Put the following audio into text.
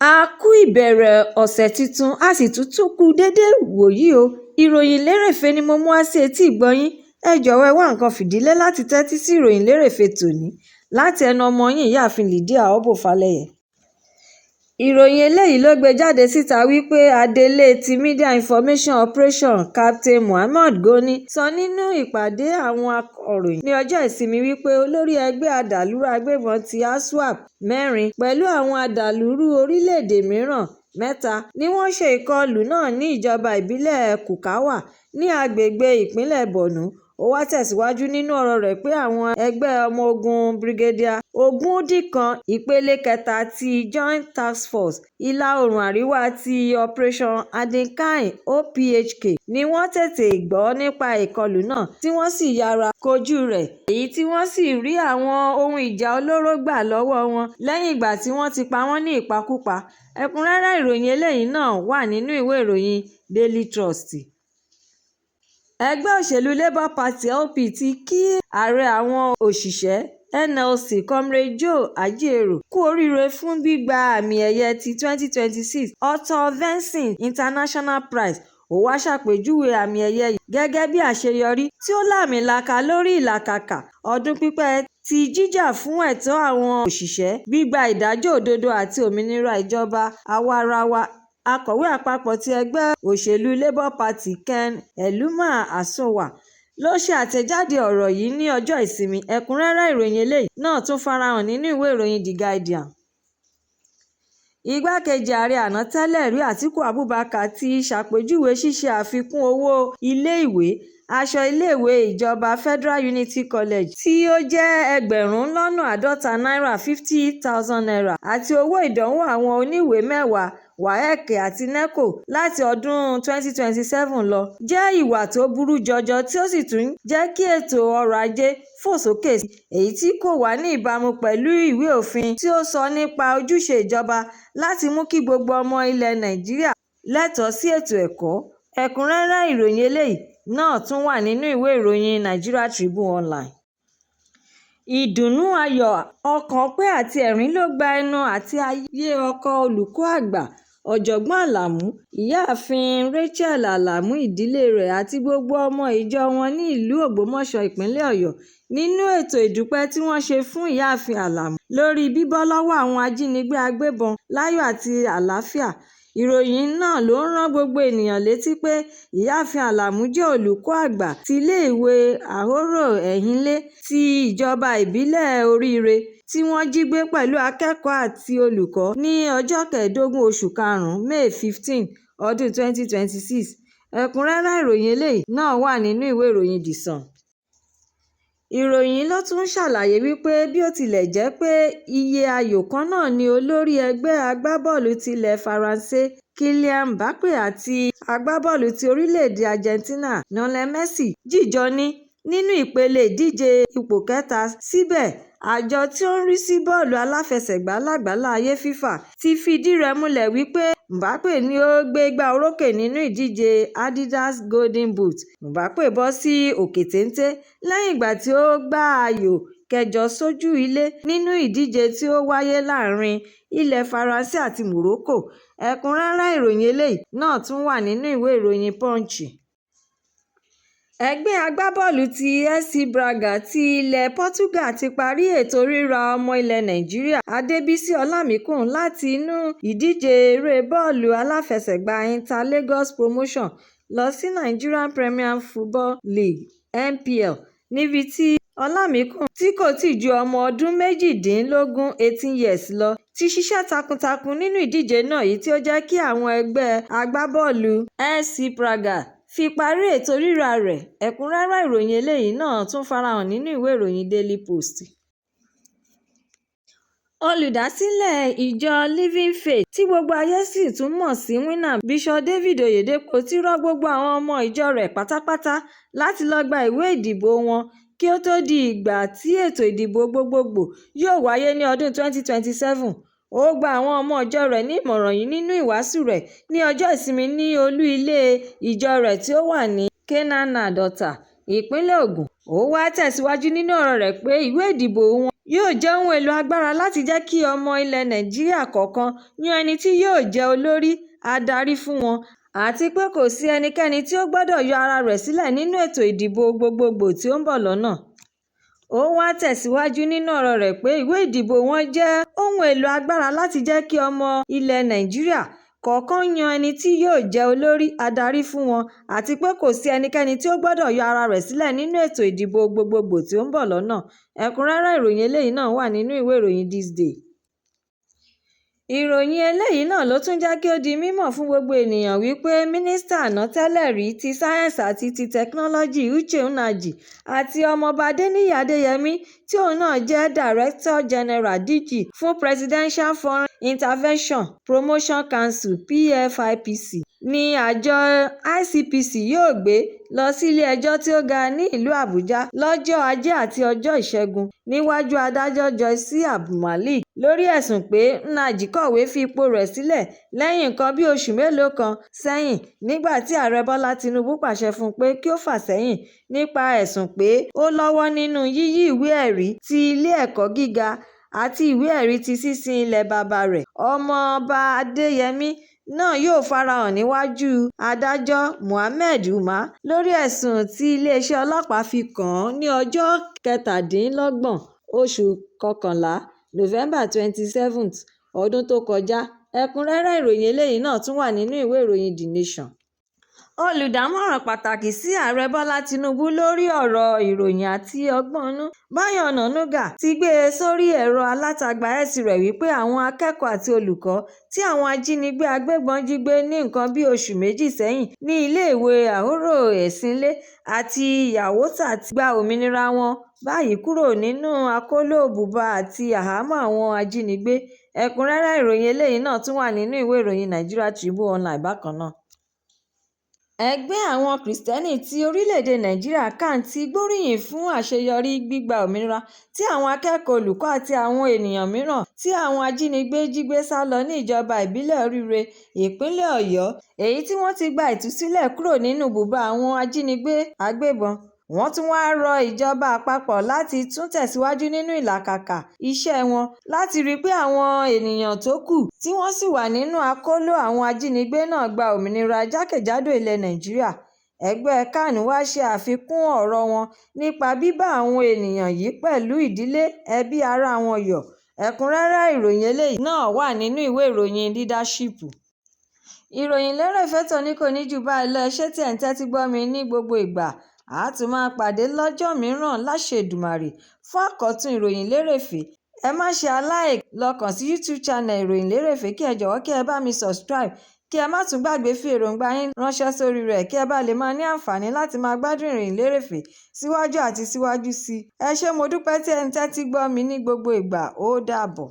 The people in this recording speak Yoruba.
A kú ìbẹ̀rẹ̀ ọ̀sẹ̀ tuntun, a sì tún kú dédé wòyí o. Ìròyìn lérèfé ni mo mú wá sí etí ìgbọ́-yín. Ẹ jọ̀wọ́ ẹ wá nǹkan fìdílé láti tẹ́tí sí ìròyìn lérèfé tòní láti ẹnu ọmọ yín ìyáàfin Lydia Ọbọ́falẹ́yẹ. Ìròyìn eléyìí ló gbé jáde síta wípé adelé ti Media Information Operation Captain Mohammed Goni sọ nínú ìpàdé àwọn akọ̀ròyìn ní ọjọ́ ìsinmi wípé olórí ẹgbẹ́ adàlúrú agbébọn ti ASWAP 4 pẹ̀lú àwọn adàlúrú orílẹ̀-èdè mìíràn 3 ni wọ́n ṣe ìkọlù náà ní ìjọba ìbílẹ̀ Kukawa ní agbègbè ìpínlẹ̀ Borno. Ó wá tẹ̀síwájú nínú ọ̀rọ̀ rẹ̀ pé àwọn ẹgbẹ́ ọmọ ogun Brigadier Ogundinkan ìpele 3 ti Joint Task Force Ìlà Oòrùn Àríwá ti Operation Adenkai OPHK ni wọ́n tètè gbọ́ nípa ìkọlù náà tí wọ́n sì yára kojú rẹ̀, èyí tí wọ́n sì rí àwọn ohun ìjà olóró gbà lọ́wọ́ wọn lẹ́yìn ìgbà tí wọ́n ti pa wọ́n ní ìpakúpa. Ẹ̀kúnrẹ́rẹ́ ìròyìn eléyìí náà wà nínú ìwé ìròyìn Daily Trust. Ẹgbẹ́ òṣèlú Labour Party LP ti kí ààrẹ àwọn òṣìṣẹ́ NLC Comrade Joe Ajaero kú oríire fún gbígba àmì ẹ̀yẹ ti 2026 Arthur Vancing International Prize. Ó wá ṣàpèjúwe àmì ẹ̀yẹ yìí gẹ́gẹ́ bí àṣeyọrí tí ó làmìlaka lórí ìlàkàkà ọdún pípẹ́ ti jíjà fún ẹ̀tọ́ àwọn òṣìṣẹ́, gbígba ìdájọ́ òdodo àti òmìnira ìjọba àwaarawa. Akọ̀wé àpapọ̀ ti ẹgbẹ́ òṣèlú Labour Party Ken Eluma Asonwa ló ṣe àtẹ̀jáde ọ̀rọ̀ yìí ní ọjọ́ ìsinmi. Ẹ̀kúnrẹ́rẹ́ ìròyìn eléyìí náà tún farahàn nínú ìwé ìròyìn The Guardian. Igbákejì ààrẹ àná tẹ́lẹ̀ rí Atiku Abubakar ti ṣàpèjúwe ṣíṣe àfikún owó ilé-ìwé aṣọ iléèwé ìjọba Federal Unity College tí ó jẹ́ náírà 50,000 àti owó ìdánwò àwọn oníwèé mẹ́wàá WAEC àti NECO láti ọdún 2027 lọ jẹ́ ìwà tó burú jọjọ tí ó sì tún jẹ́ kí ètò ọrọ̀ ajé fò sókè sí, èyí tí kò wà ní ìbámu pẹ̀lú ìwé òfin tí ó sọ nípa ojúṣe ìjọba láti mú kí gbogbo ọmọ ilẹ̀ Nàìjíríà lẹ́tọ̀ọ́ sí ètò ẹ̀kọ́. Ẹ̀kúnrẹ́rẹ́ ìròyìn eléyìí náà tún wà nínú ìwé ìròyìn Nigeria Tribune Online. Ìdùnnú, ayọ̀, ọkàn pé àti ẹ̀rín ló gba ẹnu àti ayé ọkọ olùkọ́ àgbà ọ̀jọ̀gbọ́n Alamu, ìyáàfin Rachel Alamu, ìdílé rẹ̀ àti gbogbo ọmọ ìjọ wọn ní ìlú Ògbómọ̀ṣọ́ ìpínlẹ̀ Ọ̀yọ́ nínú ètò ìdúpẹ́ tí wọ́n ṣe fún ìyáàfin Alamu lórí bíbọ́ lọ́wọ́ àwọn ajínigbé agbébọn láyọ̀ àti àlàáfíà. Ìròyìn náà ló ń rán gbogbo ènìyàn létí pé ìyáàfin Alamu jẹ́ olùkọ́ àgbà ti iléèwé Àhórò Ẹ̀hìnlé ti ìjọba ìbílẹ̀ Oríire tí wọ́n jí gbé pẹ̀lú akẹ́kọ̀ọ́ àti olùkọ́ ní ọjọ́ 15 oṣù karùn-ún May 15 ọdún 2026. Ẹ̀kúnrẹ́rẹ́ ìròyìn eléyìí náà wà nínú ìwé ìròyìn The Sun. Ìròyìn ló tún ṣàlàyé wípé bí ó tilẹ̀ jẹ́ pé iye ayò kan náà ni olórí ẹgbẹ́ agbábọ́ọ̀lù tilẹ̀ Faransé Kylian Mbappé àti agbábọ́ọ̀lù ti orílẹ̀-èdè Argentina Lionel Messi jìjọ ní nínú ìpele ìdíje ipò kẹta. Síbẹ̀, àjọ tí ó ń rí sí bọ́ọ̀lù aláfẹsẹ̀gbá lágbàáyé FIFA ti fìdí rẹ̀ múlẹ̀ wípé Mbappé ni ó gbégbá orókè nínú ìdíje Adidas Golden Boot. Mbappé bọ́ sí òkè téńté lẹ́yìn ìgbà tí ó gbá ayò kẹjọ sójú ilé nínú ìdíje tí ó wáyé láàrin ilẹ̀ Faransé àti Morocco. Ẹ̀kúnrẹ́rẹ́ ìròyìn eléyìí náà tún wà nínú ìwé ìròyìn Punch. Ẹgbẹ́ agbábọ́ọ̀lù ti SC Braga ti ilẹ̀ Portugal ti parí ètò ríra ọmọ ilẹ̀ Nàìjíríà Adébísí Ọlámìkún láti inú ìdíje eré bọ́ọ̀lù aláfẹsẹ̀gbá Inter Lagos Promotion lọ sí Nigerian Premier Football League NPL, níbi tí Ọlámìkún tí kò tíì ju ọmọ ọdún 18 years lọ ti ṣiṣẹ́ takuntakun nínú ìdíje náà, èyí tí ó jẹ́ kí àwọn ẹgbẹ́ agbábọ́ọ̀lù SC Braga fi parí ètò ríra rẹ̀. Ẹ̀kúnrẹ́rẹ́ ìròyìn eléyìí náà tún farahàn nínú ìwé ìròyìn Daily Post. Olùdásílẹ̀ ìjọ Living Faith tí gbogbo ayé sì tún mọ̀ sí Winner, Bishop David Oyedepo ti rọ̀ gbogbo àwọn ọmọ ìjọ rẹ̀ pátápátá láti lọ gba ìwé ìdìbò wọn kí ó tó di ìgbà tí ètò ìdìbò gbogbogbò yóò wáyé ní ọdún 2027. Ó gba àwọn ọmọ ìjọ rẹ̀ ní ìmọ̀ràn yìí nínú ìwàásù rẹ̀ ní ọjọ́ ìsinmi ní olú ilé ìjọ rẹ̀ tí ó wà ní Kenana Dọ̀tà, ìpínlẹ̀ Ògùn. Ó wá tẹ̀síwájú nínú ọ̀rọ̀ rẹ̀ pé ìwé ìdìbò wọn yóò jẹ́ ohun èlò agbára láti jẹ́ kí ọmọ ilẹ̀ Nàìjíríà kọ̀ọ̀kan yan ẹni tí yóò jẹ́ olórí adarí fún wọn, àti pé kò sí ẹnikẹ́ni tí ó gbọdọ̀ yọ ara rẹ̀ sílẹ̀ nínú ètò ìdìbò gbogbogbò tí ó ń bọ̀ lọ́nà. Ó wá tẹ̀síwájú nínú ọ̀rọ̀ rẹ̀ pé ìwé ìdìbò wọn jẹ́ ohun èlò agbára láti jẹ́ kí ọmọ ilẹ̀ Nàìjíríà kọ̀ọ̀kan yan ẹni tí yóò jẹ́ olórí adarí fún wọn, àti pé kò sí ẹnikẹ́ni tí ó gbọdọ̀ yọ ara rẹ̀ sílẹ̀ nínú ètò ìdìbò gbogbogbò tí ó ń bọ̀ lọ́nà. Ẹ̀kúnrẹ́rẹ́ ìròyìn eléyìí náà wà nínú ìwé ìròyìn This Day. Ìròyìn eléyìí náà ló tún jẹ́ kí ó di mímọ̀ fún gbogbo ènìyàn wípé mínísítà àná tẹ́lẹ̀ rí ti sáyẹ́ǹsì àti ti tẹkinọ́lọ́jì Uche Nnaji àti ọmọọba Adéníyì Adéyẹmí tí òun náà jẹ́ Director General (DG) fún Presidential Foreign Intervention Promotion Council (PFIPC) ní àjọ ICPC yóò gbé lọ sí ilé-ẹjọ́ tí ó ga ní ìlú Àbújá lọ́jọ́ Ajé àti ọjọ́ Ìṣẹ́gun níwájú adájọ́ Joyce Abdulmalik lórí ẹ̀sùn pé Nnaji kọ̀wé fi ipò rẹ̀ sílẹ̀ lẹ́yìn nǹkan bí oṣù mélòó kan sẹ́yìn nígbà tí Ààrẹ Bọ́lá Tinubu pàṣẹ fún un pé kí ó fà sẹ́yìn nípa ẹ̀sùn pé ó lọ́wọ́ nínú yíyí ìwé-ẹ̀rí ti ilé-ẹ̀kọ́ gíga àti ìwé-ẹ̀rí ti sísin ilẹ̀ baba rẹ̀. Ọmọọba Adéyẹmí náà yóò farahàn níwájú adájọ́ Mohammed Umar lórí ẹ̀sùn tí iléeṣẹ́ ọlọ́pàá fi kàn án ní ọjọ́ 27 oṣù kọkànlá November 27th ọdún tó kọjá. Ẹ̀kúnrẹ́rẹ́ ìròyìn eléyìí náà tún wà nínú ìwé ìròyìn The Nation. Olùdámọ̀ràn pàtàkì sí Ààrẹ Bọ́lá Tinubu lórí ọ̀rọ̀ ìròyìn àti ọgbọ́n inú, Báyọ̀ Ọ̀nànúgà, ti gbé e sórí ẹ̀rọ alátagbà X rẹ̀ wípé àwọn akẹ́kọ̀ọ́ àti olùkọ́ tí àwọn ajínigbé agbébọn jí gbé ní nǹkan bí oṣù méjì sẹ́yìn ní iléèwé Àhóró Ẹ̀sìnlé àti Yàwótà ti gba òmìnira wọn báyìí kúrò nínú akóló bùbá àti àhámọ́ àwọn ajínigbé. Ẹ̀kúnrẹ́rẹ́ ìròyìn eléyìí náà tún wà nínú ìwé ìròyìn Nigeria Tribune Online bákan náà. Ẹgbẹ́ àwọn Kìrìsìtẹ́nì ti orílẹ̀-èdè Nàìjíríà CAN ti gbóríyìn fún àṣeyọrí gbígba òmìnira tí àwọn akẹ́kọ̀ọ́, olùkọ́ àti àwọn ènìyàn mìíràn tí àwọn ajínigbé jí gbé sálọ ní ìjọba ìbílẹ̀ Oríire, ìpínlẹ̀ Ọ̀yọ́, èyí tí wọ́n ti gba ìtúsílẹ̀ kúrò nínú bùbá àwọn ajínigbé agbébọn. Wọ́n tún wá rọ ìjọba àpapọ̀ láti tún tẹ̀síwájú nínú ìlàkàkà iṣẹ́ wọn láti rí pé àwọn ènìyàn tó kù tí wọ́n sì wà nínú akóló àwọn ajínigbé náà gba òmìnira jákèjádò ilẹ̀ Nàìjíríà. Ẹgbẹ́ CAN wá ṣe àfikún ọ̀rọ̀ wọn nípa bíbá àwọn ènìyàn yìí pẹ̀lú ìdílé, ẹbí, ará wọn yọ̀. Ẹ̀kúnrẹ́rẹ́ ìròyìn eléyìí náà wà nínú ìwé ìròyìn Leadership. Ìròyìn lérèfé tòní kò ní jù báyìí lọ. Ẹ ṣé tí ẹ̀ ń tẹ́tí gbọ́ mi ní gbogbo ìgbà. A tún máa pàdé lọ́jọ́ mìíràn láṣẹ Èdùmàrè fún àkọ́tún ìròyìn lérèfé. Ẹ má ṣe lọ kàn sí YouTube channel ìròyìn lérèfé kí ẹ jọ̀wọ́ kí ẹ bá mi subscribe, kí ẹ má tún gbàgbé fi èròǹgbà yín ránṣẹ́ sórí rẹ̀ kí ẹ bá lè máa ní àǹfààní láti máa gbádùn ìròyìn lérèfé síwájú àti síwájú sí i. Ẹ ṣé mo dúpẹ́ tí ẹ̀ ń tẹ́tí gbọ́ mi ní gbogbo ìgbà. Ó dàbọ̀.